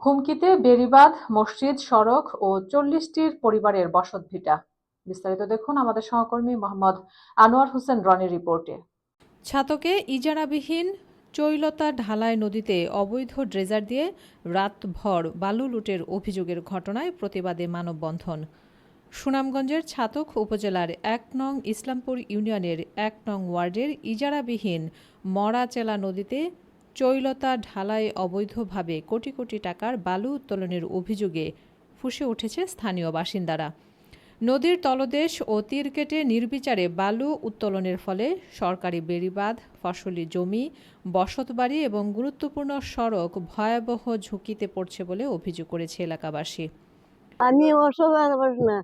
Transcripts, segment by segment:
হুমকিতে বেড়িবাঁধ, মসজিদ, সড়ক ও ৪০টির পরিবারের বসতভিটা। বিস্তারিত দেখুন আমাদের সহকর্মী মোহাম্মদ আনোয়ার হোসেন রনির রিপোর্টে। ছাতকে ইজারাবিহীন চৈলতা ঢালাই নদীতে অবৈধ ড্রেজার দিয়ে রাতভর বালু লুটের অভিযোগের ঘটনায় প্রতিবাদে মানববন্ধন। সুনামগঞ্জের ছাতক উপজেলার ১ নং ইসলামপুর ইউনিয়নের ১ নং ওয়ার্ডের ইজারাবিহীন মরাচেলা নদীতে চৈলতা ঢালাই অবৈধভাবে কোটি কোটি টাকার বালু উত্তোলনের অভিযোগে ফুঁসে উঠেছে স্থানীয় বাসিন্দারা। নদীর তলদেশ ও তীর কেটে নির্বিচারে বালু উত্তোলনের ফলে সরকারি বেড়িবাঁধ, ফসলি জমি, বসতবাড়ি এবং গুরুত্বপূর্ণ সড়ক ভয়াবহ ঝুঁকিতে পড়ছে বলে অভিযোগ করেছে এলাকাবাসী। আমি অসহায় না,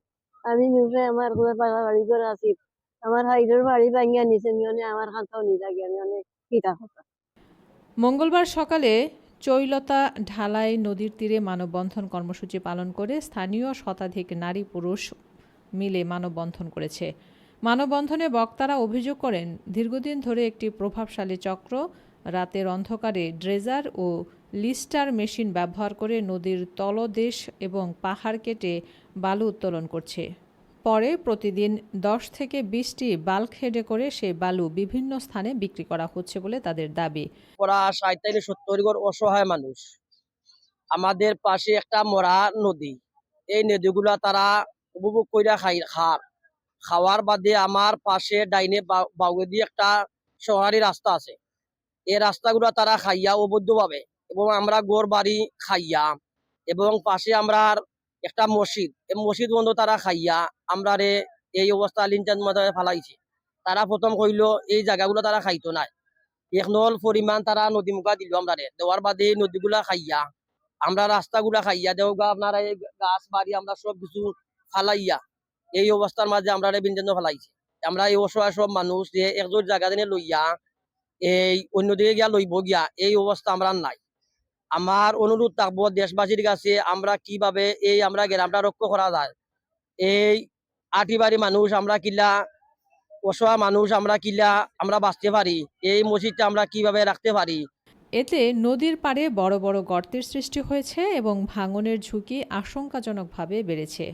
আমি নিউজে আমার বাড়ি করে আছি, আমার হাইডের বাড়ি ভাঙিয়া নিচে নিয়ে আমার হাতও নি লাগে, আমি অনেক কিতা কথা। মঙ্গলবার সকালে চৈলতা ঢালাই নদীর তীরে মানববন্ধন কর্মসূচি পালন করে স্থানীয় শতাধিক নারী পুরুষ মিলে মানববন্ধন করেছে। মানববন্ধনে বক্তারা অভিযোগ করেন, দীর্ঘদিন ধরে একটি প্রভাবশালী চক্র রাতের অন্ধকারে ড্রেজার ও লিস্টার মেশিন ব্যবহার করে নদীর তলদেশ এবং পাহাড় কেটে বালু উত্তোলন করছে। পরে প্রতিদিন ১০ থেকে ২০টি বাল্ক হেডে করে সেই বালু বিভিন্ন স্থানে বিক্রি করা হচ্ছে বলে তাদের দাবি। ওরা ৬০ থেকে ৭০ ঘর অসহায় মানুষ। আমাদের পাশে একটা মরা নদী, এই নদীগুলা তারা উপভোগ কইরা খাওয়ার বাদে আমার পাশে ডাইনে বাউয়ে দিয়ে একটা শহরি রাস্তা আছে, এই রাস্তাগুলো তারা খাইয়া অবৈধভাবে, এবং আমরা গোর বাড়ি খাইয়া, এবং পাশে আমরা একটা মসজিদ, এই মসজিদ বন্ধ তারা খাইয়া আমরা এই অবস্থা লিনচান মাথায় ফালাইছে। তারা প্রথম কইল এই জায়গাগুলো তারা খাইতো না, একনল পরিমাণ তারা নদী মুখা দিল আমরা দেওয়ার বাদে নদীগুলা খাইয়া, আমরা রাস্তাগুলা খাইয়া দেওগা আপনারা এই গাছ বাড়ি আমরা সব কিছু ফালাইয়া এই অবস্থার মাঝে আমরা বিঞ্জন্য ফেলাইছি। আমরা এই অসহায় সব মানুষ যে একজোর জায়গা দিনে লইয়া এই অন্যদিকে গিয়া লইব গিয়া এই অবস্থা আমরা নাই। আমার অনুরোধ থাকবো দেশবাসীর কাছে, আমরা কিভাবে এই আমরা গ্রামটা রক্ষা করা যায়, এই আটিবাড়ি মানুষ আমরা কিলা, অসহায় মানুষ আমরা কিলা আমরা বাঁচতে পারি, এই মসজিদটা আমরা কিভাবে রাখতে পারি। এতে নদীর পাড়ে বড় বড় গর্তের সৃষ্টি হয়েছে এবং ভাঙনের ঝুঁকি আশঙ্কাজনকভাবে বেড়েছে।